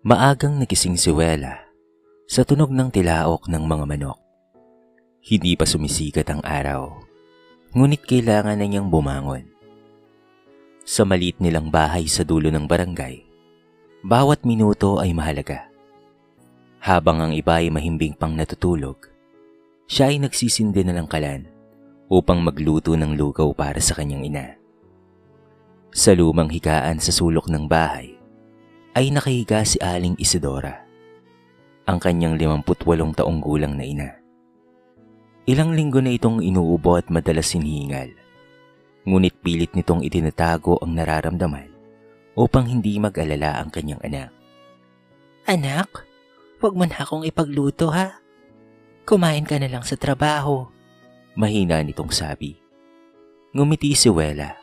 Maagang nagising si Wela sa tunog ng tilaok ng mga manok. Hindi pa sumisikat ang araw, ngunit kailangan na niyang bumangon. Sa maliit nilang bahay sa dulo ng barangay, bawat minuto ay mahalaga. Habang ang iba ay mahimbing pang natutulog, siya ay nagsisindi na ng kalan upang magluto ng lugaw para sa kanyang ina. Sa lumang higaan sa sulok ng bahay, ay nakahiga si Aling Isidora, ang kanyang 58 taong gulang na ina. Ilang linggo na itong inuubo at madalas hinihingal, ngunit pilit nitong itinatago ang nararamdaman upang hindi mag-alala ang kanyang anak. Anak, huwag mo na akong ipagluto ha. Kumain ka na lang sa trabaho. Mahina nitong sabi. Ngumiti si Wela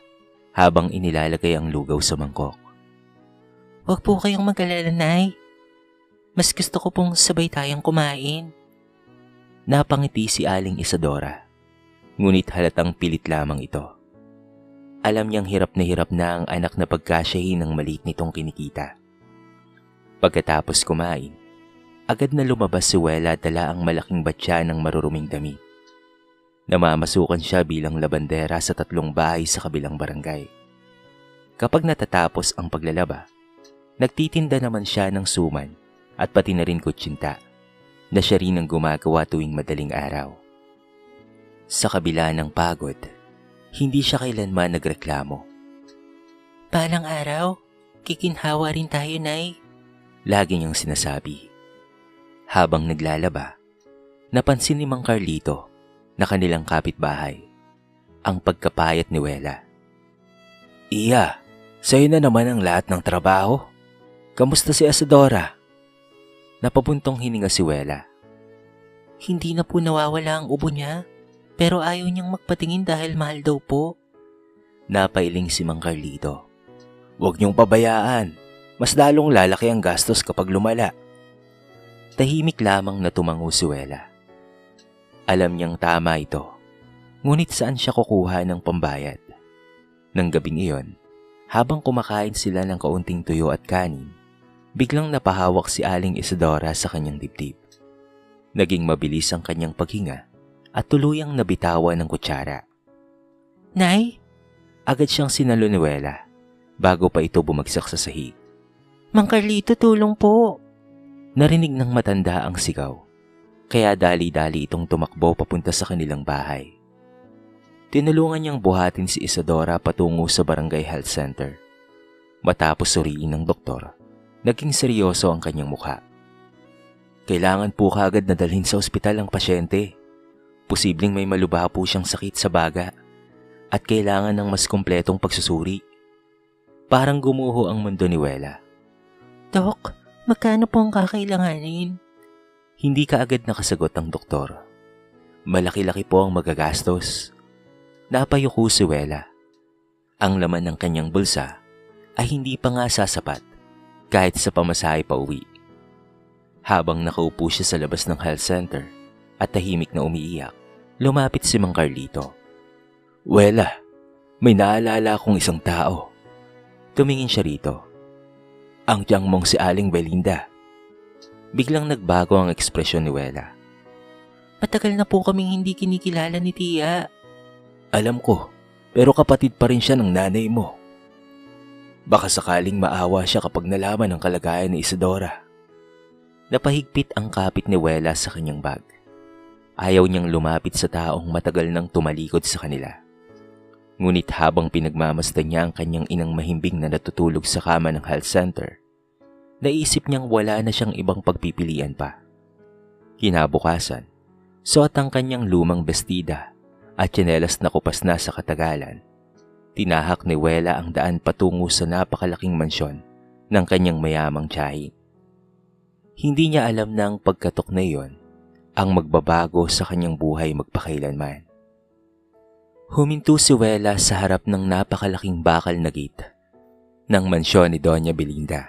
habang inilalagay ang lugaw sa mangkok. Huwag po kayong mag-alala, Nay. Mas gusto ko pong sabay tayong kumain. Napangiti si Aling Isadora, ngunit halatang pilit lamang ito. Alam niyang hirap na ang anak na pagkasyahin ng maliit nitong kinikita. Pagkatapos kumain, agad na lumabas si Wela dala ang malaking batya ng maruruming damit. Namamasukan siya bilang labandera sa 3 bahay sa kabilang barangay. Kapag natatapos ang paglalaba, nagtitinda naman siya ng suman at pati na rin kutsinta na siya rin ang gumagawa tuwing madaling araw. Sa kabila ng pagod, hindi siya kailanman nagreklamo. Balang araw, kikinhawa rin tayo, Nay. Lagi niyang sinasabi. Habang naglalaba, napansin ni Mang Carlito na kanilang kapitbahay ang pagkapayat ni Wela. Iya, sa'yo na naman ang lahat ng trabaho. Kamusta si Isadora? Napabuntong hininga si Wela. Hindi na po nawawala ang ubo niya, pero ayaw niyang magpatingin dahil mahal daw po. Napailing si Mang Carlito. Huwag niyong pabayaan. Mas lalong lalaki ang gastos kapag lumala. Tahimik lamang na tumango si Wela. Alam niyang tama ito, ngunit saan siya kukuha ng pambayad? Nang gabing iyon, habang kumakain sila ng kaunting tuyo at kanin, biglang napahawak si Aling Isadora sa kanyang dibdib. Naging mabilis ang kanyang paghinga at tuluyang nabitawan ng kutsara. Nay? Agad siyang sinalo ni Wela bago pa ito bumagsak sa sahig. Mang Carlito, tulong po. Narinig ng matanda ang sigaw, kaya dali-dali itong tumakbo papunta sa kanilang bahay. Tinulungan niyang buhatin si Isadora patungo sa Barangay Health Center. Matapos suriin ng doktor, naging seryoso ang kanyang mukha. Kailangan po kaagad na dalhin sa ospital ang pasyente. Posibleng may malubha po siyang sakit sa baga at kailangan ng mas kumpletong pagsusuri. Parang gumuho ang mundo ni Wela. Dok, magkano po ang kakailanganin? Hindi kaagad nakasagot ang doktor. Malaki-laki po ang magagastos. Napayuko si Wela. Ang laman ng kanyang bulsa ay hindi pa nga sasapat kahit sa pamasahe pa uwi. Habang nakaupo siya sa labas ng health center at tahimik na umiiyak, lumapit si Mang Carlito. Wela, may naalala akong isang tao. Tumingin siya rito. Ang tiyang mong si Aling Belinda. Biglang nagbago ang ekspresyon ni Wela. Matagal na po kaming hindi kinikilala ni Tia. Alam ko, pero kapatid pa rin siya ng nanay mo. Baka sakaling maawa siya kapag nalaman ang kalagayan ni Isadora. Napahigpit ang kapit ni Wela sa kanyang bag. Ayaw niyang lumapit sa taong matagal nang tumalikod sa kanila. Ngunit habang pinagmamasdan niya ang kanyang inang mahimbing na natutulog sa kama ng health center, naisip niyang wala na siyang ibang pagpipilian pa. Kinabukasan, suot ang kanyang lumang bestida at tsinelas na kupas na sa katagalan. Tinahak ni Wela ang daan patungo sa napakalaking mansyon ng kanyang mayamang tiyahin. Hindi niya alam na ang pagkatok na iyon ang magbabago sa kanyang buhay magpakailanman. Huminto si Wela sa harap ng napakalaking bakal na gate ng mansyon ni Doña Belinda.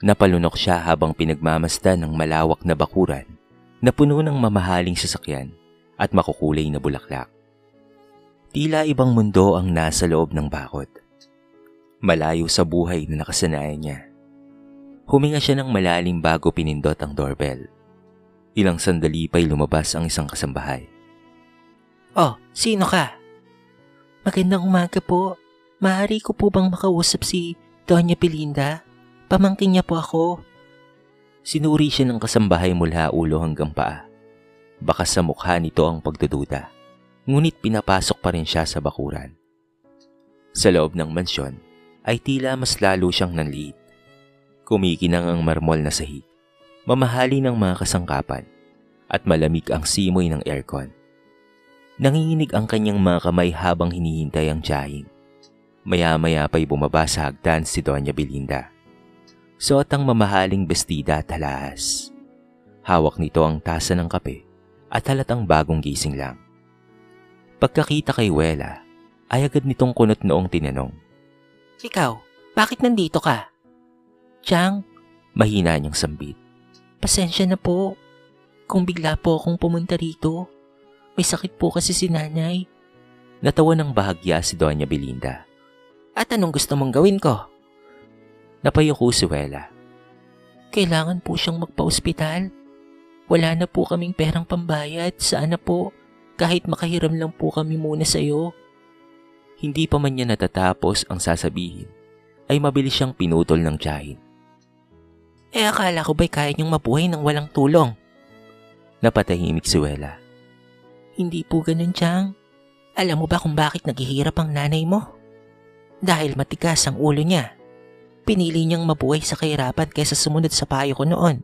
Napalunok siya habang pinagmamasdan ng malawak na bakuran na puno ng mamahaling sasakyan at makukulay na bulaklak. Tila ibang mundo ang nasa loob ng bakod. Malayo sa buhay na nakasanayan niya. Huminga siya ng malalim bago pinindot ang doorbell. Ilang sandali pa'y lumabas ang isang kasambahay. Oh, sino ka? Magandang umaga po. Maaari ko po bang makausap si Doña Belinda? Pamangkin niya po ako. Sinuri siya ng kasambahay mula ulo hanggang paa. Baka sa mukha nito ang pagdududa. Ngunit pinapasok pa rin siya sa bakuran. Sa loob ng mansyon ay tila mas lalo siyang nanliit. Kumikinang ang marmol na sahig, mamahali ng mga kasangkapan, at malamig ang simoy ng aircon. Nanginginig ang kanyang mga kamay habang hinihintay ang tiyahing. Maya-maya pa'y bumaba sa hagdan si Doña Belinda. Suot ang mamahaling bestida at alahas. Hawak nito ang tasa ng kape at halatang bagong gising lang. Pagkakita kay Wela, ay agad nitong kunot noong tinanong. Ikaw, bakit nandito ka? Chang, Mahina niyang sambit. pasensya na po. Kung bigla po akong pumunta rito, may sakit po kasi si nanay. Natawa ng bahagya si Doña Belinda. At anong gusto mong gawin ko? Napayuko si Wela. Kailangan po siyang magpa-ospital. Wala na po kaming perang pambayad. Saan na po? Kahit makahiram lang po kami muna sa'yo. Hindi pa man niya natatapos ang sasabihin, ay mabilis siyang pinutol ng tiyahin. Akala ko ba'y kaya niyong mabuhay nang walang tulong? Napatahimik si Wela. Hindi po ganun, Chang. Alam mo ba kung bakit naghihirap ang nanay mo? Dahil matigas ang ulo niya. Pinili niyang mabuhay sa kahirapan kaysa sumunod sa payo ko noon.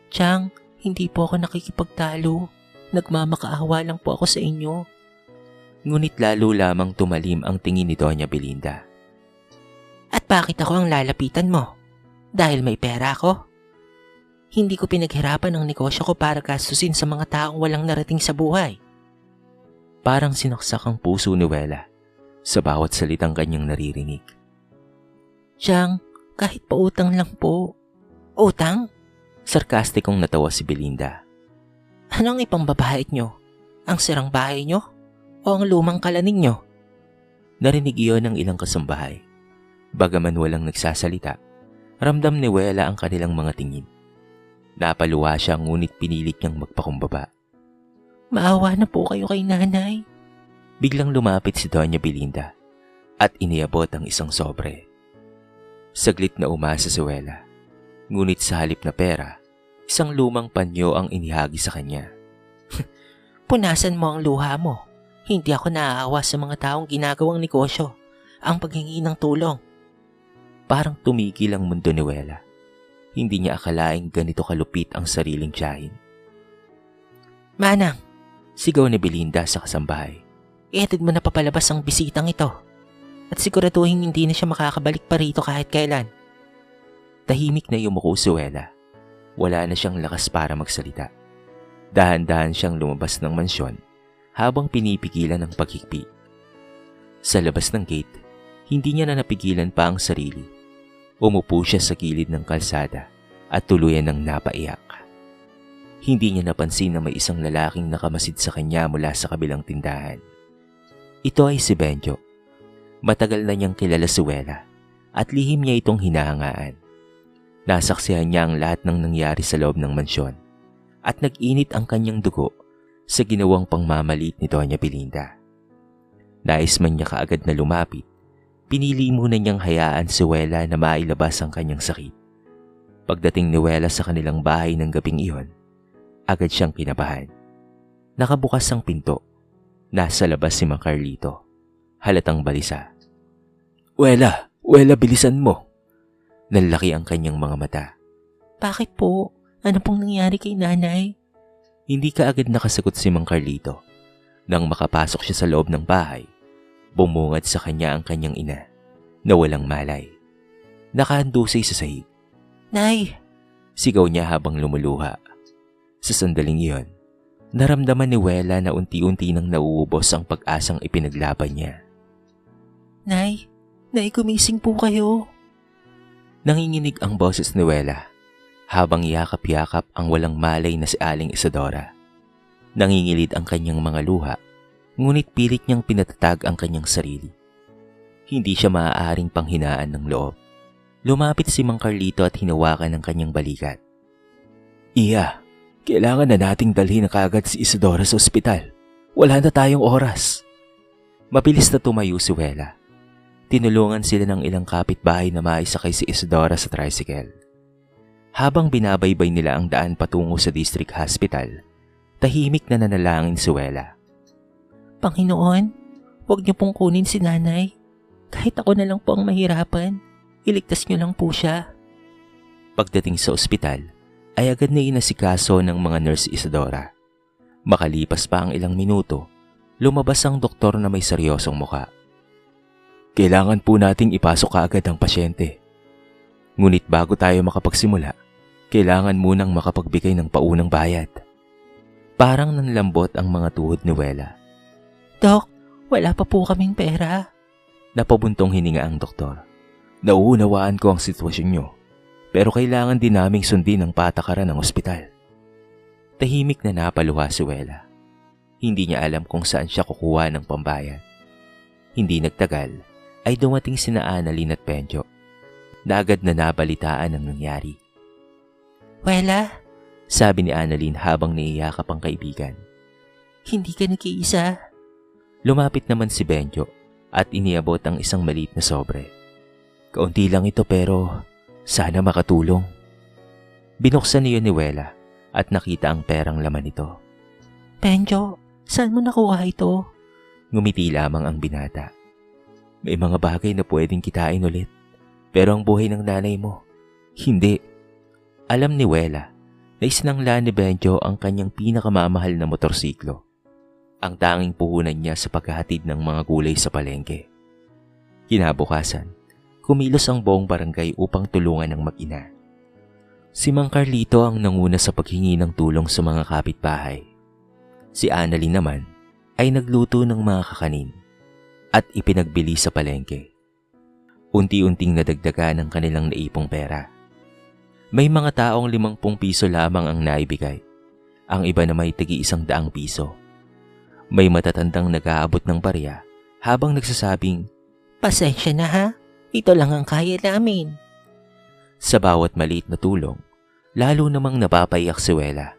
Chang, hindi po ako nakikipagtalo. Nagmamakaawa lang po ako sa inyo. Ngunit lalo lamang tumalim ang tingin ni Doña Belinda. At bakit ako ang lalapitan mo? Dahil may pera ako? Hindi ko pinaghirapan ang negosyo ko para gastusin sa mga taong walang narating sa buhay. Parang sinaksak ang puso ni Wela sa bawat salitang kanyang naririnig. Chang, kahit pa utang lang po. Utang? Sarkastikong natawa si Belinda. Anong ipambabahit nyo? Ang sirang bahay nyo? O ang lumang kalaning nyo? Narinig iyon ng ilang kasambahay. Bagaman walang nagsasalita, ramdam ni Wela ang kanilang mga tingin. Napaluwa siya ngunit pinilit niyang magpakumbaba. Maawa na po kayo kay nanay. Biglang lumapit si Doña Belinda at iniabot ang isang sobre. Saglit na umasa si Wela, ngunit sa halip na pera, isang lumang panyo ang inihagi sa kanya. Punasan mo ang luha mo. Hindi ako naaawa sa mga taong ginagawang negosyo. Ang paghingi ng tulong. Parang tumigil ang mundo ni Wela. Hindi niya akalaing ganito kalupit ang sariling tiyahin. Manang, Sigaw ni Belinda sa kasambahay. ihatid mo na papalabas ang bisitang ito. At siguraduhin hindi na siya makakabalik pa rito kahit kailan. Tahimik na yumuko si Wela. Wala na siyang lakas para magsalita. Dahan-dahan siyang lumabas ng mansyon habang pinipigilan ang paghikpi. Sa labas ng gate, hindi niya na napigilan pa ang sarili. Umupo siya sa gilid ng kalsada at tuluyan ng napaiyak. Hindi niya napansin na may isang lalaking nakamasid sa kanya mula sa kabilang tindahan. Ito ay si Benjo. Matagal na niyang kilala si Wela at lihim niya itong hinahangaan. Nasaksihan niya ang lahat ng nangyari sa loob ng mansyon at nag-init ang kanyang dugo sa ginawang pangmamalit ni Doña Belinda. Nais man niya kaagad na lumapit, pinili muna niyang hayaan si Wela na mailabas ang kanyang sakit. Pagdating ni Wela sa kanilang bahay ng gabing iyon, agad siyang kinabahan. Nakabukas ang pinto. Nasa labas si Mang Carlito. Halatang balisa. Wela, bilisan mo. Nanlaki ang kanyang mga mata. Bakit po? Ano pong nangyari kay nanay? Hindi kaagad nakasagot si Mang Carlito. Nang makapasok siya sa loob ng bahay, bumungad sa kanya ang kanyang ina na walang malay. Nakahandusay sa sahig. Nay! Sigaw niya habang lumuluha. Sa sandaling iyon, naramdaman ni Wela na unti-unti nang nauubos ang pag-asang ipinaglaban niya. Nay, gumising po kayo. Nanginginig ang boses ni Wela habang yakap-yakap ang walang malay na si Aling Isadora. Nangingilid ang kanyang mga luha, ngunit pilit niyang pinatatag ang kanyang sarili. Hindi siya maaaring panghinaan ng loob. Lumapit si Mang Carlito at hinawakan ng kanyang balikat. Iya, kailangan na nating dalhin na kaagad si Isidora sa ospital. Wala na tayong oras. Mabilis na tumayo si Wela. Tinulungan sila ng ilang kapitbahay na maisakay si Isidora sa tricycle. Habang binabaybay nila ang daan patungo sa district hospital, tahimik na nanalangin si Wela. Panginoon, huwag niyo pong kunin si nanay. Kahit ako na lang po ang mahirapan, iligtas niyo lang po siya. Pagdating sa ospital, ay agad na inasikaso ng mga nurse Isidora. Makalipas pa ang ilang minuto, lumabas ang doktor na may seryosong muka. Kailangan po nating ipasok kaagad ang pasyente. Ngunit bago tayo makapagsimula, kailangan munang makapagbigay ng paunang bayad. Parang nanlambot ang mga tuhod ni Wela. Dok, wala pa po kaming pera. Napabuntong hininga ang doktor. Nauunawaan ko ang sitwasyon nyo, pero kailangan din naming sundin ang patakaran ng ospital. Tahimik na napaluha si Wela. Hindi niya alam kung saan siya kukuha ng pambayad. Hindi nagtagal, ay dumating sina Annalyn at Benjo. Na agad na nabalitaan ang nangyari. Wela, sabi ni Annalyn habang niyayakap ang kaibigan. hindi ka nag-iisa. Lumapit naman si Benjo at iniabot ang isang maliit na sobre. Kaunti lang ito pero sana makatulong. Binuksan niyo ni Wela at nakita ang perang laman nito. Benjo, saan mo nakuha ito? Ngumiti lamang ang binata. May mga bagay na pwedeng kitain ulit, pero ang buhay ng nanay mo, hindi. Alam ni Wela na isinangla ni Benjo ang kanyang pinakamamahal na motorsiklo. Ang tanging puhunan niya sa paghahatid ng mga gulay sa palengke. Kinabukasan, kumilos ang buong barangay upang tulungan ang mag-ina. Si Mang Carlito ang nanguna sa paghingi ng tulong sa mga kapitbahay. Si Annalyn naman ay nagluto ng mga kakanin at ipinagbili sa palengke. Unti-unting nadagdagan ang kanilang naipong pera. May mga taong 50 piso lamang ang naibigay. Ang iba na may tagi-100 piso. May matatandang nag-aabot ng barya habang nagsasabing, Pasensya na ha, ito lang ang kaya namin. Sa bawat maliit na tulong, lalo namang napapayak si Wela.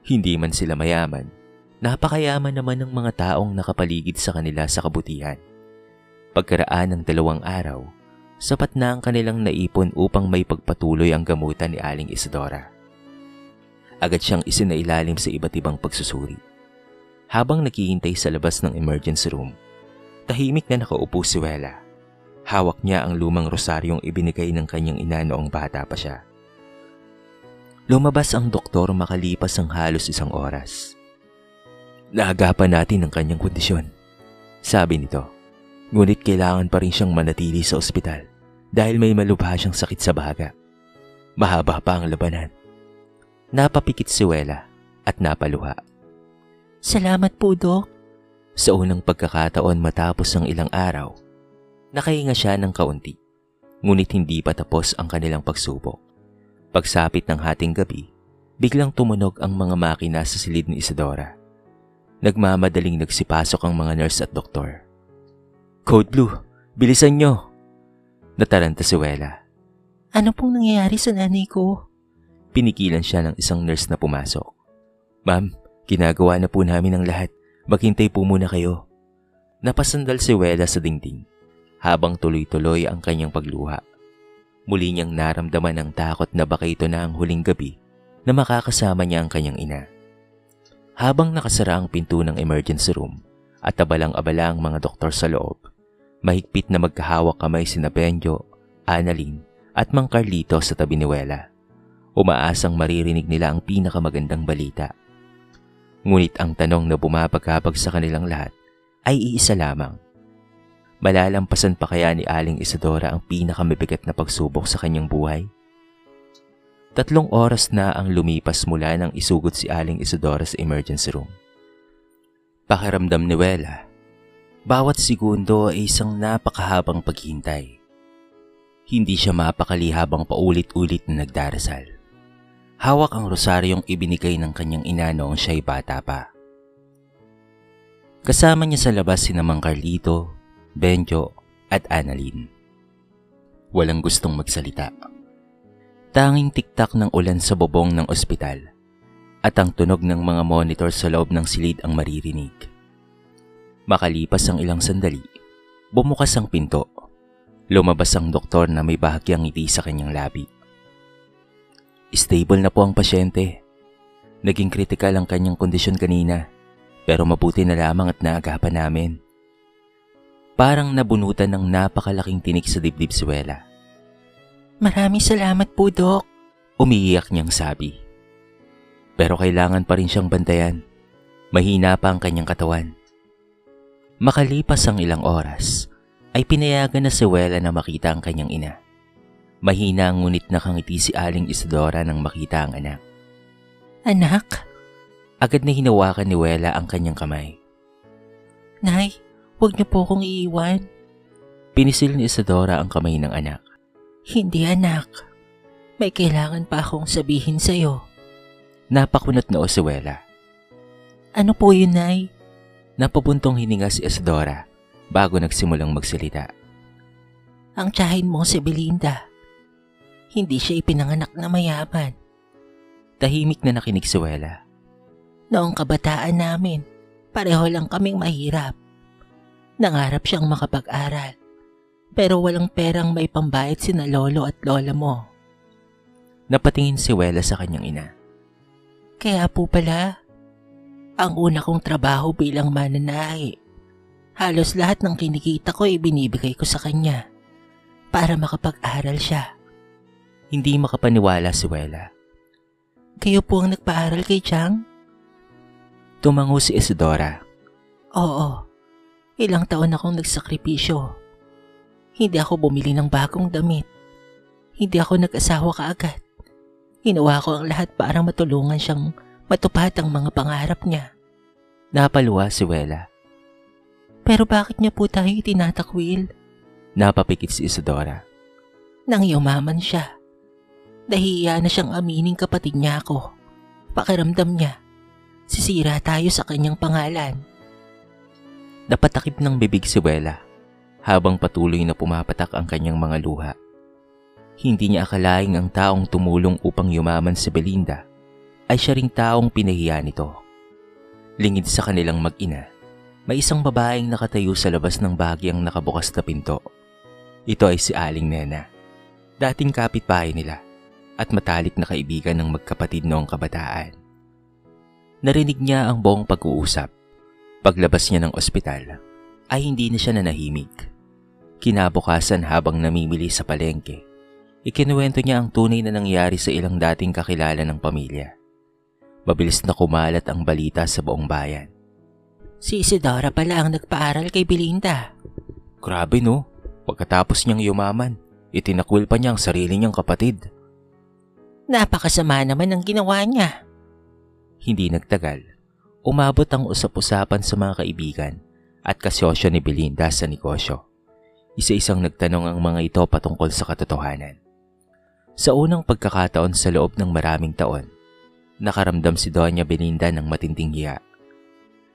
Hindi man sila mayaman, napakayaman naman ng mga taong nakapaligid sa kanila sa kabutihan. Pagkaraan ng 2 araw, sapat na ang kanilang naipon upang may pagpatuloy ang gamutan ni Aling Isidora. Agad siyang isinailalim sa iba't ibang pagsusuri. Habang naghihintay sa labas ng emergency room, tahimik na nakaupo si Wela. Hawak niya ang lumang rosaryong ibinigay ng kanyang ina noong bata pa siya. Lumabas ang doktor makalipas ang halos 1 oras. Naagapan natin ang kanyang kondisyon, sabi nito. Ngunit kailangan pa rin siyang manatili sa ospital dahil may malubha siyang sakit sa baga. Mahaba pa ang labanan. Napapikit si Wela at napaluha. Salamat po, Dok. Sa unang pagkakataon matapos ang ilang araw, nakahinga siya ng kaunti. Ngunit hindi pa tapos ang kanilang pagsubok. Pagsapit ng hating gabi, biglang tumunog ang mga makina sa silid ni Isidora. Nagmamadaling nagsipasok ang mga nurse at doktor. Code Blue, bilisan nyo! Nataranta si Wela. Ano pong nangyayari sa nanay ko? Pinigilan siya ng isang nurse na pumasok. Ma'am, ginagawa na po namin ang lahat. Maghintay po muna kayo. Napasandal si Wela sa dingding habang tuloy-tuloy ang kanyang pagluha. Muli niyang naramdaman ang takot na baka ito na ang huling gabi na makakasama niya ang kanyang ina. Habang nakasara ang pinto ng emergency room at abalang-abala ang mga doktor sa loob, mahigpit na magkahawak kamay sina Benjo, Annalyn at Mang Carlito sa tabi ni Wela. Umaasang maririnig nila ang pinakamagandang balita. Ngunit ang tanong na bumabagabag sa kanilang lahat ay iisa lamang. Malalampasan pa kaya ni Aling Isidora ang pinakamabigat na pagsubok sa kanyang buhay? 3 oras na ang lumipas mula nang isugod si Aling Isidora sa emergency room. Pakiramdam ni Wela, bawat segundo ay isang napakahabang paghintay. Hindi siya mapakali habang paulit-ulit na nagdarasal. Hawak ang rosaryong ibinigay ng kanyang ina noong siya'y bata pa. Kasama niya sa labas sina Mang Carlito, Benjo at Annalyn. Walang gustong magsalita. Tanging tiktak ng ulan sa bubong ng ospital at ang tunog ng mga monitor sa loob ng silid ang maririnig. Makalipas ang ilang sandali, bumukas ang pinto. Lumabas ang doktor na may bahagyang ngiti sa kanyang labi. Stable na po ang pasyente. Naging kritikal ang kanyang kondisyon kanina, pero mabuti na lamang at naagapan namin. Parang nabunutan ng napakalaking tinik sa dibdib si Wela. Maraming salamat po, Dok. Umiiyak niyang sabi. Pero kailangan pa rin siyang bantayan. Mahina pa ang kanyang katawan. Makalipas ang ilang oras, ay pinayagan na si Wela na makita ang kanyang ina. Mahina ngunit nakangiti si Aling Isadora nang makita ang anak. Anak? Agad na hinawakan ni Wela ang kanyang kamay. Nay, huwag niyo po akong iiwan. Pinisil ni Isadora ang kamay ng anak. Hindi, anak. May kailangan pa akong sabihin sa'yo. Napakunot noo si Wela. Ano po yun, Nay? Napabuntong hininga si Isadora bago nagsimulang magsalita. Ang tiyahin mo si Belinda. Hindi siya ipinanganak na mayaman. Tahimik na nakinig si Wela. Noong kabataan namin, pareho lang kaming mahirap. Nangarap siyang makapag-aral, pero walang perang may pambayad sina lolo at lola mo. Napatingin si Wela sa kanyang ina. Kaya po pala, ang una kong trabaho bilang mananahi, halos lahat ng kinikita ko ay binibigay ko sa kanya para makapag-aral siya. Hindi makapaniwala si Wela. Kayo po ang nagpaaral kay Chang? Tumango si Isadora. Oo, ilang taon akong nagsakripisyo. Hindi ako bumili ng bagong damit. Hindi ako nag-asawa kaagad. Ginawa ko ang lahat para matulungan siyang matupad ang mga pangarap niya. Napaluwa si Wela. Pero bakit niya po tayo tinatakwil? Napapikit si Isadora. Nang yumaman siya, nahihiya na siyang aminin kapatid niya ako. Pakiramdam niya, sisira tayo sa kanyang pangalan. Napatakip ng bibig si Wela habang patuloy na pumapatak ang kanyang mga luha. Hindi niya akalaing ang taong tumulong upang yumaman si Belinda ay siya ring taong pinahiya nito. Lingid sa kanilang mag-ina, may isang babaeng nakatayo sa labas ng bahagyang nakabukas na pinto. Ito ay si Aling Nena, dating kapitbahay nila at matalik na kaibigan ng magkapatid noong kabataan. Narinig niya ang buong pag-uusap. Paglabas niya ng ospital, ay hindi na siya nanahimik. Kinabukasan habang namimili sa palengke, ikinuwento niya ang tunay na nangyari sa ilang dating kakilala ng pamilya. Mabilis na kumalat ang balita sa buong bayan. Si Isadora pala ang nagpaaral kay Belinda. Grabe no, pagkatapos niyang yumaman, itinakwil pa niya ang sarili niyang kapatid. Napakasama naman ang ginawa niya. Hindi nagtagal, umabot ang usap-usapan sa mga kaibigan at kasosyo ni Belinda sa negosyo. Isa-isang nagtanong ang mga ito patungkol sa katotohanan. Sa unang pagkakataon sa loob ng maraming taon, nakaramdam si Doña Belinda ng matinding hiya.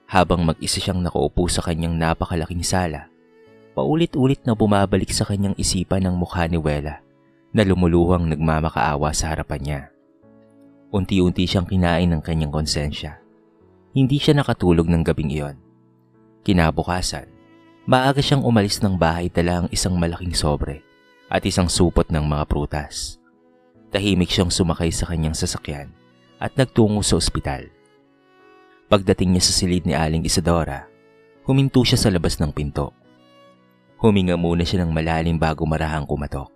Habang mag-isa siyang nakaupo sa kanyang napakalaking sala, paulit-ulit na bumabalik sa kanyang isipan ang mukha ni Wela na lumuluhang nagmamakaawa sa harapan niya. Unti-unti siyang kinain ng kanyang konsensya. Hindi siya nakatulog ng gabing iyon. Kinabukasan, maaga siyang umalis ng bahay dala ang isang malaking sobre at isang supot ng mga prutas. Tahimik siyang sumakay sa kanyang sasakyan at nagtungo sa ospital. Pagdating niya sa silid ni Aling Isadora, huminto siya sa labas ng pinto. Huminga muna siya ng malalim bago marahang kumatok.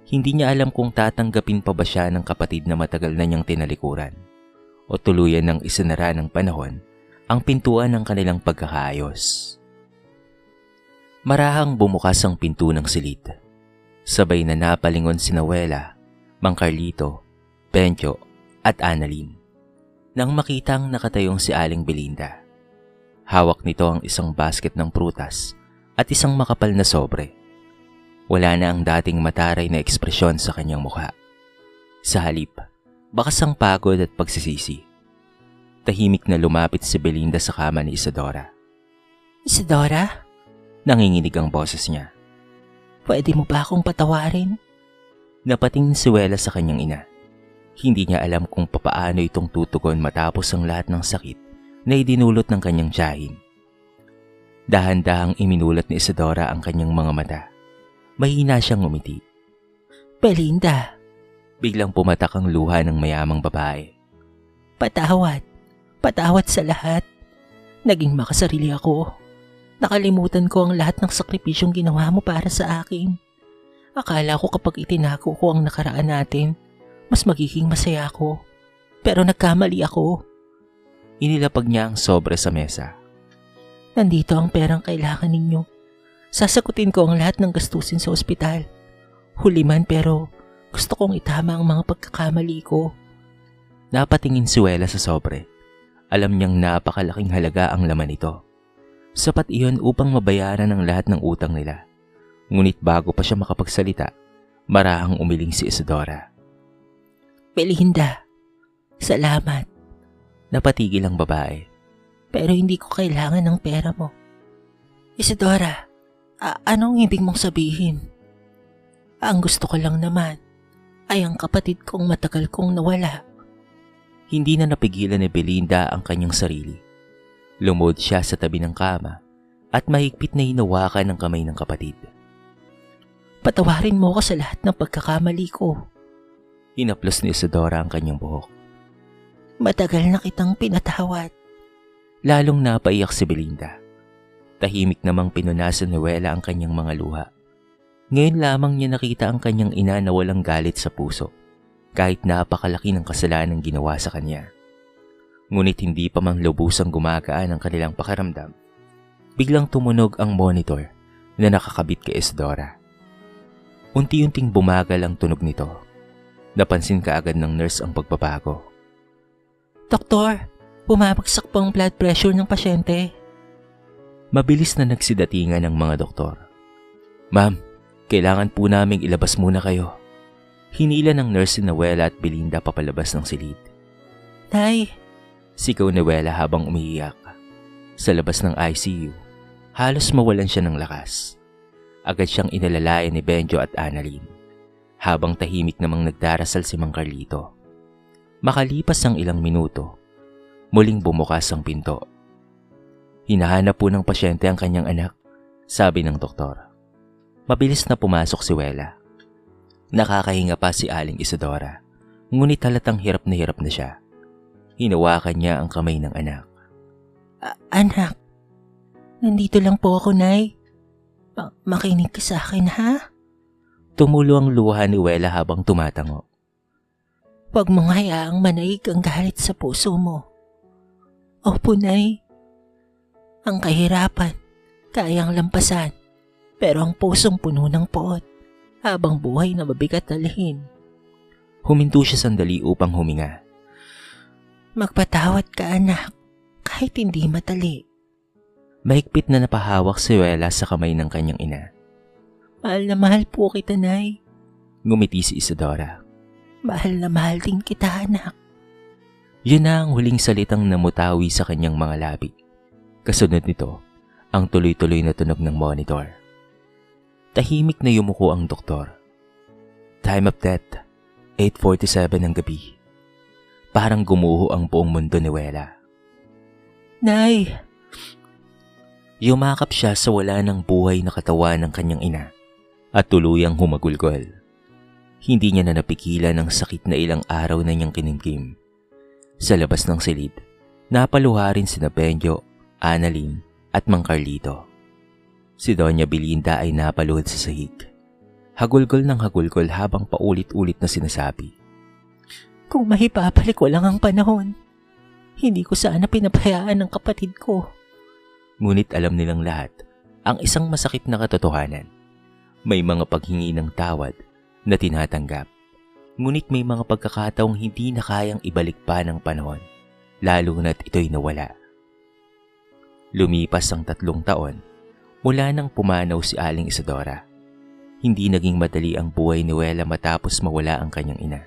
Hindi niya alam kung tatanggapin pa ba siya ng kapatid na matagal na niyang tinalikuran o tuluyan ng isinara ng panahon ang pintuan ng kanilang pagkakaayos. Marahang bumukas ang pinto ng silid. Sabay na napalingon sina Wela, Mang Carlito, Bencho at Annalyn. Nang makitang nakatayong si Aling Belinda, hawak nito ang isang basket ng prutas at isang makapal na sobre. Wala na ang dating mataray na ekspresyon sa kanyang mukha. Sa halip, bakas ang pagod at pagsisisi. Tahimik na lumapit si Belinda sa kama ni Isadora. Isadora? Nanginginig ang boses niya. Pwede mo ba akong patawarin? Napatingin si Wela sa kanyang ina. Hindi niya alam kung papaano itong tutugon matapos ang lahat ng sakit na idinulot ng kanyang tiyahin. Dahan-dahang iminulat ni Isadora ang kanyang mga mata. Mahina siyang ngumiti. Belinda, Biglang pumatak ang luha ng mayamang babae. patawad. Patawad sa lahat. Naging makasarili ako. Nakalimutan ko ang lahat ng sakripisyong ginawa mo para sa akin. Akala ko kapag itinago ko ang nakaraan natin, mas magiging masaya ako. Pero nagkamali ako. Inilapag niya ang sobre sa mesa. Nandito ang perang kailangan ninyo. Sasagutin ko ang lahat ng gastusin sa ospital. Huli man pero gusto kong itama ang mga pagkakamali ko. Napatingin si Wela sa sobre. Alam niyang napakalaking halaga ang laman nito. Sapat iyon upang mabayaran ang lahat ng utang nila. Ngunit bago pa siya makapagsalita, marahang umiling si Isadora. Belinda, salamat. Napatigil ang babae. Pero hindi ko kailangan ng pera mo. Isadora, anong ibig mong sabihin? Ang gusto ko lang naman ay ang kapatid kong matagal kong nawala. Hindi na napigilan ni Belinda ang kanyang sarili. Lumod siya sa tabi ng kama at mahigpit na hinawakan ang kamay ng kapatid. Patawarin mo ko sa lahat ng pagkakamali ko. Hinaplos ni Isadora ang kanyang buhok. Matagal na kitang pinatawad. Lalong napaiyak si Belinda. Tahimik namang pinunasan ni Wela ang kanyang mga luha. Ngayon lamang niya nakita ang kanyang ina na walang galit sa puso, kahit napakalaki ng kasalanang ginawa sa kanya. Ngunit hindi pa mang lubusang gumagaan ang kanilang pakiramdam. Biglang tumunog ang monitor na nakakabit kay Isadora. Unti-unting bumagal ang tunog nito. Napansin kaagad ng nurse ang pagbabago. Doktor, bumabagsak po ang blood pressure ng pasyente. Mabilis na nagsidatingan ng mga doktor. Ma'am, kailangan po naming ilabas muna kayo. Hinila ng nurse na Wela at Belinda papalabas ng silid. Nay, Sigaw ni Wela habang umiiyak. Sa labas ng ICU, halos mawalan siya ng lakas. Agad siyang inalalayan ni Benjo at Annalyn, habang tahimik namang nagdarasal si Mang Carlito. Makalipas ang ilang minuto, muling bumukas ang pinto. Hinahanap po ng pasyente ang kanyang anak, sabi ng doktor. Mabilis na pumasok si Wela. Nakakahinga pa si Aling Isadora, ngunit halatang hirap na siya. Hinawakan niya ang kamay ng anak. Anak, nandito lang po ako, Nay. Makinig ka sa akin, ha? Tumulo ang luha ni Wela habang tumatango. Huwag mong hayaang manaig ang galit sa puso mo. Opo, Nay. Ang kahirapan, kayang lampasan, pero ang pusong puno ng poot, habang buhay na mabigat dalhin. Huminto siya sandali upang huminga. Magpatawad ka, anak, kahit hindi madali. Mahigpit na napahawak si Wela sa kamay ng kanyang ina. Mahal na mahal po kita, Nay. Ngumiti si Isadora. Mahal na mahal din kita, anak. Yun na ang huling salitang namutawi sa kanyang mga labi. Kasunod nito, ang tuloy-tuloy na tunog ng monitor. Tahimik na yumuko ang doktor. Time of death, 8:47 ng gabi. Parang gumuho ang buong mundo ni Wela. Nay! Yumakap siya sa wala ng buhay na katawan ng kanyang ina at tuluyang humagulgol. Hindi niya na napigilan ang sakit na ilang araw na niyang kinimkim. Sa labas ng silid, napaluha rin sina Benjo, Annalyn at Mang Carlito. Si Doña Belinda ay napaluhod sa sahig. Hagulgol ng hagulgol habang paulit-ulit na sinasabi. Kung mahipapalik ko lang ang panahon, hindi ko sana pinapayaan ng kapatid ko. Ngunit alam nilang lahat ang isang masakit na katotohanan. May mga paghingi ng tawad na tinatanggap. Ngunit may mga pagkakataong hindi na kayang ibalik pa ng panahon, lalo na't ito'y nawala. Lumipas ang 3 taon mula nang pumanaw si Aling Isadora. Hindi naging madali ang buhay ni Wela matapos mawala ang kanyang ina.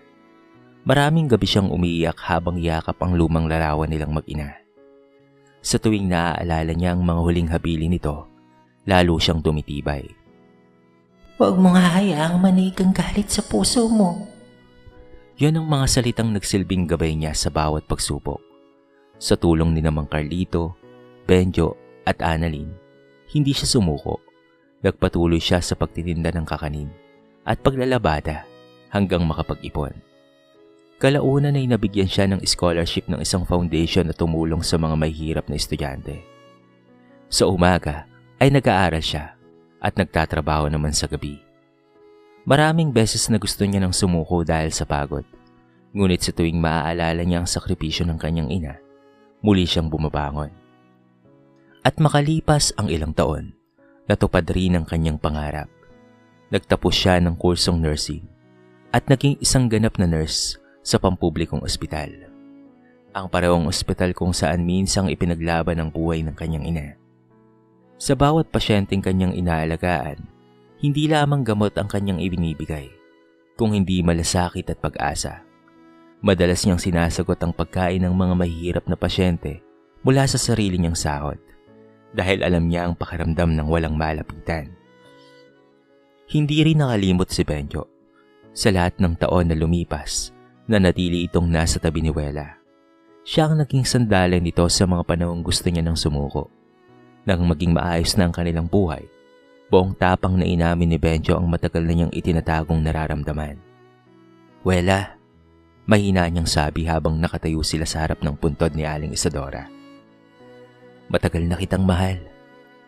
Maraming gabi siyang umiiyak habang yakap ang lumang larawan nilang mag-ina. Sa tuwing naaalala niya ang mga huling habilin nito, lalo siyang tumitibay. Huwag mo nga hayaang manig ang galit sa puso mo. Yan ang mga salitang nagsilbing gabay niya sa bawat pagsubok. Sa tulong ni namang Carlito, Benjo at Annalyn, hindi siya sumuko. Nagpatuloy siya sa pagtitinda ng kakanin at paglalabada hanggang makapag-ipon. Kalaunan ay nabigyan siya ng scholarship ng isang foundation na tumulong sa mga mahihirap na estudyante. Sa umaga ay nag-aaral siya at nagtatrabaho naman sa gabi. Maraming beses na gusto niya nang sumuko dahil sa pagod. Ngunit sa tuwing maaalala niya ang sakripisyo ng kanyang ina, muli siyang bumabangon. At makalipas ang ilang taon, natupad rin ang kanyang pangarap. Nagtapos siya ng kursong nursing at naging isang ganap na nurse sa pampublikong ospital. Ang parehong ospital kung saan minsang ipinaglaban ang buhay ng kanyang ina. Sa bawat pasyenteng kanyang inaalagaan, hindi lamang gamot ang kanyang ibinibigay, kung hindi malasakit at pag-asa. Madalas niyang sinasagot ang pagkain ng mga mahihirap na pasyente mula sa sarili niyang sahod dahil alam niya ang pakiramdam ng walang malapitan. Hindi rin nakalimot si Benjo. Sa lahat ng taon na lumipas, nanatili itong nasa tabi ni Wela. Siya ang naging sandalan nito sa mga panahong gusto niya ng sumuko. Nang maging maayos na ang kanilang buhay, buong tapang na inamin ni Benjo ang matagal na niyang itinatagong nararamdaman. Wela, mahina niyang sabi habang nakatayo sila sa harap ng puntod ni Aling Isadora. Matagal na kitang mahal,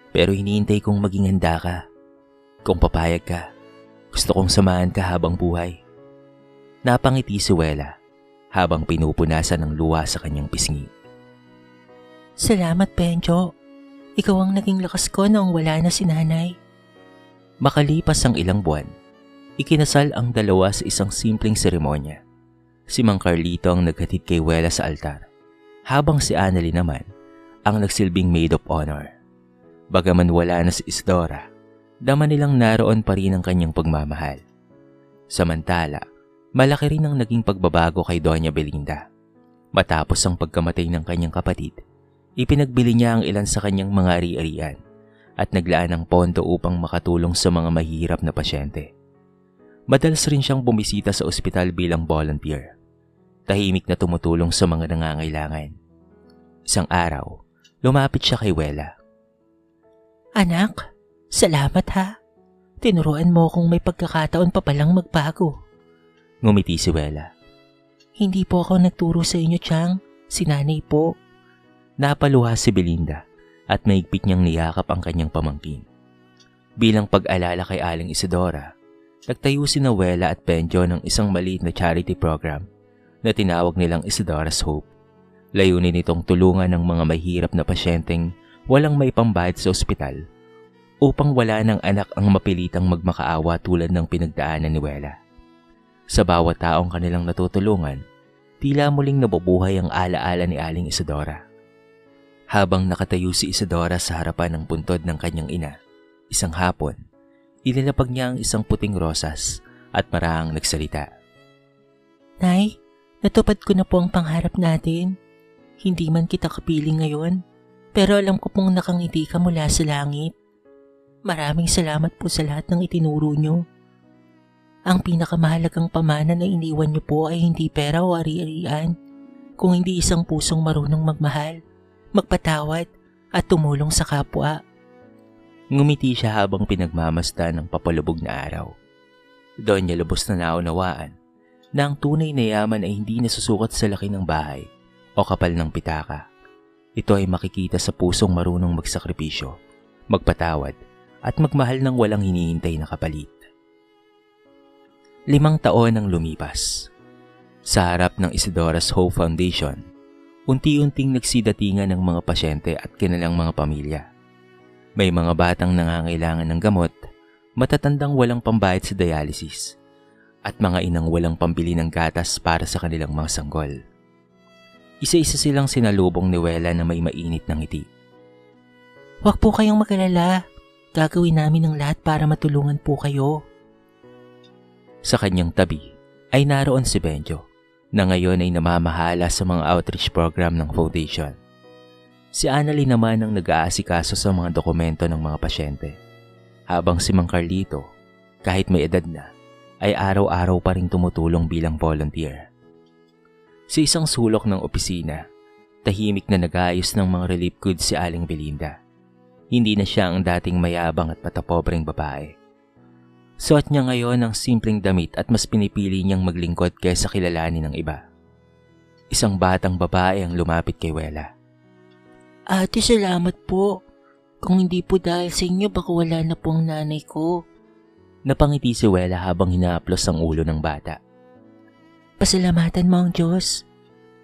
pero hinihintay kong maging handa ka. Kung papayag ka, gusto kong samahan ka habang buhay. Napangiti si Wela habang pinupunasan ng luha sa kanyang pisngi. Salamat, Benjo. Ikaw ang naging lakas ko noong wala na si nanay. Makalipas ang ilang buwan, ikinasal ang dalawa sa isang simpleng seremonya. Si Mang Carlito ang naghatid kay Wela sa altar, habang si Annalyn naman ang nagsilbing maid of honor. Bagaman wala na si Isadora, dama nilang naroon pa rin ang kanyang pagmamahal. Samantala, malaki rin ang naging pagbabago kay Doña Belinda. Matapos ang pagkamatay ng kanyang kapatid, ipinagbili niya ang ilan sa kanyang mga ari-arian at naglaan ng pondo upang makatulong sa mga mahihirap na pasyente. Madalas rin siyang bumisita sa ospital bilang volunteer. Tahimik na tumutulong sa mga nangangailangan. Isang araw, lumapit siya kay Wela. Anak, salamat ha. Tinuruan mo kung may pagkakataon pa palang magbago. Ngumiti si Wela. Hindi po ako nagturo sa inyo, Chang. Si nanay po. Napaluha si Belinda at mahigpit niyang niyakap ang kanyang pamangkin. Bilang pag-alala kay Aling Isadora, nagtayo sina Wela at Benjo ng isang maliit na charity program na tinawag nilang Isadora's Hope. Layunin nitong tulungan ng mga mahirap na pasyenteng walang may pambayad sa ospital upang wala ng anak ang mapilitang magmakaawa tulad ng pinagdaanan ni Wela. Sa bawat taong kanilang natutulungan, tila muling nabubuhay ang alaala ni Aling Isadora. Habang nakatayo si Isadora sa harapan ng puntod ng kanyang ina, isang hapon, ilalapag niya ang isang puting rosas at marahang nagsalita. Nay, natupad ko na po ang pangarap natin. Hindi man kita kapiling ngayon, pero alam ko pong nakangiti ka mula sa langit. Maraming salamat po sa lahat ng itinuro nyo. Ang pinakamahalagang pamana na iniwan nyo po ay hindi pera o ari-arian, kung hindi isang pusong marunong magmahal, magpatawad at tumulong sa kapwa. Ngumiti siya habang pinagmamasdan ng papalubog na araw. Doon niya lubos na naunawaan na ang tunay na yaman ay hindi nasusukat sa laki ng bahay o kapal ng pitaka. Ito ay makikita sa pusong marunong magsakripisyo, magpatawad at magmahal ng walang hinihintay na kapalit. 5 taon ang lumipas. Sa harap ng Isadora's Hope Foundation, unti-unting nagsidatingan ng mga pasyente at kanilang mga pamilya. May mga batang nangangailangan ng gamot, matatandang walang pambayad sa dialysis, at mga inang walang pambili ng gatas para sa kanilang mga sanggol. Isa-isa silang sinalubong ni Wela na may mainit ng ngiti. Huwag po kayong mag-alala. Gagawin namin ang lahat para matulungan po kayo. Sa kanyang tabi ay naroon si Benjo, na ngayon ay namamahala sa mga outreach program ng foundation. Si Annalyn naman ang nag-aasikaso sa mga dokumento ng mga pasyente, habang si Mang Carlito kahit may edad na, ay araw-araw pa rin tumutulong bilang volunteer. Sa isang sulok ng opisina, tahimik na nag-aayos ng mga relief goods si Aling Belinda. Hindi na siya ang dating mayabang at patapobreng babae. Suot niya ngayon ang simpleng damit at mas pinipili niyang maglingkod kaysa kilalanin ng iba. Isang batang babae ang lumapit kay Wela. Ate, salamat po. Kung hindi po dahil sa inyo, baka wala na po ang nanay ko. Napangiti si Wela habang hinaaplos ang ulo ng bata. Pasalamatan mo ang Diyos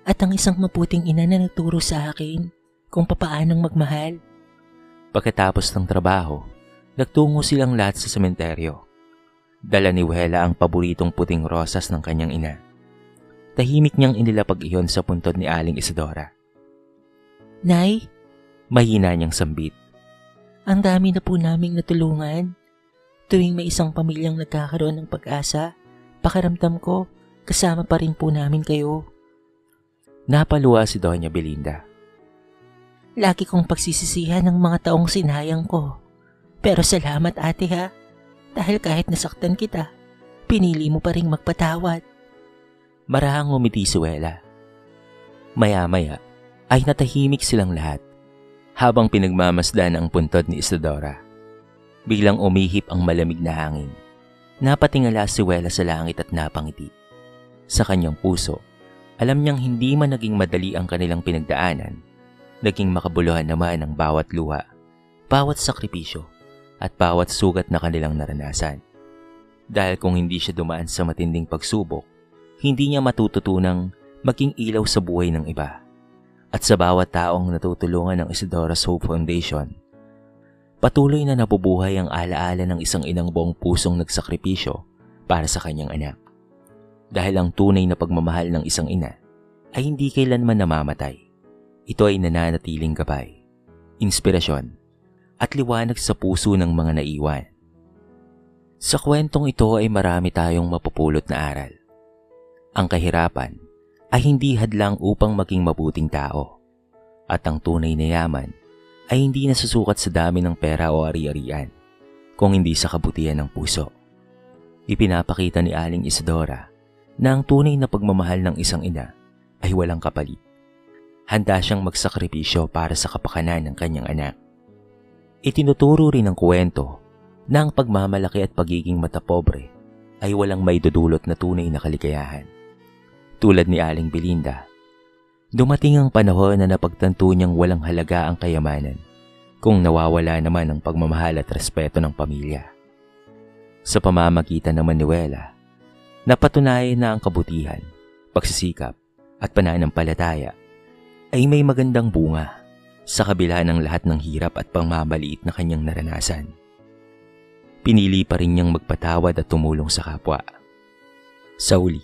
at ang isang mabuting ina na nagturo sa akin kung papaanong magmahal. Pagkatapos ng trabaho, nagtungo silang lahat sa sementeryo. Dala ni Wela ang paboritong puting rosas ng kanyang ina. Tahimik niyang inilapag iyon sa puntod ni Aling Isidora. Nay, Mahina niyang sambit. ang dami na po naming natulungan. Tuwing may isang pamilyang nagkakaroon ng pag-asa, pakiramdam ko, kasama pa rin po namin kayo. Napaluwa si Doña Belinda. Lagi kong pagsisisihan ng mga taong sinayang ko. Pero salamat ate ha, dahil kahit nasaktan kita, pinili mo pa rin magpatawad. Marahang ngumiti si Wela. Maya-maya ay natahimik silang lahat habang pinagmamasdan ang puntod ni Isidora. Biglang umihip ang malamig na hangin. Napatingala si Wela sa langit at napangiti. Sa kanyang puso, alam niyang hindi man naging madali ang kanilang pinagdaanan, naging makabuluhan naman ang bawat luha, bawat sakripisyo, at bawat sugat na kanilang naranasan. Dahil kung hindi siya dumaan sa matinding pagsubok, hindi niya matututunang maging ilaw sa buhay ng iba. At sa bawat taong natutulungan ng Isidora's Hope Foundation, patuloy na nabubuhay ang alaala ng isang inang buong pusong nagsakripisyo para sa kanyang anak. Dahil ang tunay na pagmamahal ng isang ina ay hindi kailanman namamatay. Ito ay nananatiling gabay, inspirasyon, at liwanag sa puso ng mga naiwan. Sa kwentong ito ay marami tayong mapupulot na aral. Ang kahirapan ay hindi hadlang upang maging mabuting tao. At ang tunay na yaman ay hindi nasusukat sa dami ng pera o ari-arian, kung hindi sa kabutihan ng puso. Ipinapakita ni Aling Isidora na ang tunay na pagmamahal ng isang ina ay walang kapalit. Handa siyang magsakripisyo para sa kapakanan ng kanyang anak. Itinuturo rin ang kwento na ang pagmamalaki at pagiging matapobre ay walang maidudulot na tunay na kaligayahan. Tulad ni Aling Belinda, dumating ang panahon na napagtanto niyang walang halaga ang kayamanan kung nawawala naman ang pagmamahal at respeto ng pamilya. Sa pamamagitan naman ni Wela, napatunayan na ang kabutihan, pagsisikap at pananampalataya ay may magandang bunga sa kabila ng lahat ng hirap at pangmamaliit na kanyang naranasan. Pinili pa rin niyang magpatawad at tumulong sa kapwa. Sa uli,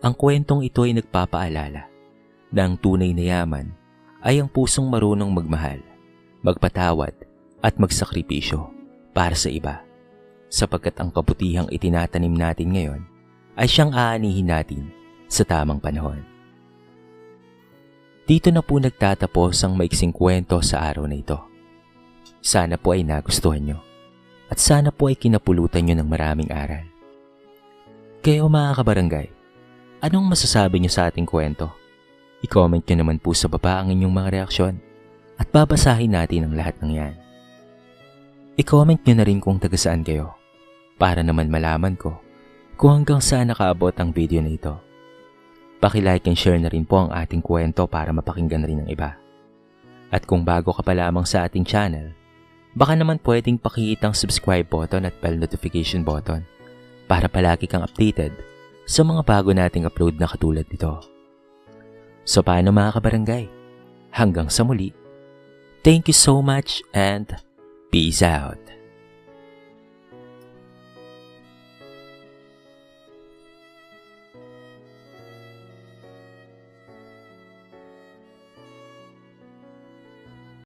ang kwentong ito ay nagpapaalala na ang tunay na yaman ay ang pusong marunong magmahal, magpatawad at magsakripisyo para sa iba, sapagkat ang kabutihang itinatanim natin ngayon ay siyang aanihin natin sa tamang panahon. Dito na po nagtatapos ang maiksing kwento sa araw na ito. Sana po ay nagustuhan nyo at sana po ay kinapulutan nyo ng maraming aral. Kayo mga kabarangay, anong masasabi nyo sa ating kwento? I-comment nyo naman po sa baba ang inyong mga reaksyon at babasahin natin ang lahat ng yan. I-comment nyo na rin kung taga saan kayo para naman malaman ko kung hanggang saan nakaabot ang video na ito. Paki-like and share na rin po ang ating kwento para mapakinggan rin ng iba. At kung bago ka pa lamang sa ating channel, baka naman pwedeng pakihit ang subscribe button at bell notification button para palagi kang updated sa mga bago nating upload na katulad nito. So paano mga kabarangay? Hanggang sa muli. Thank you so much and peace out.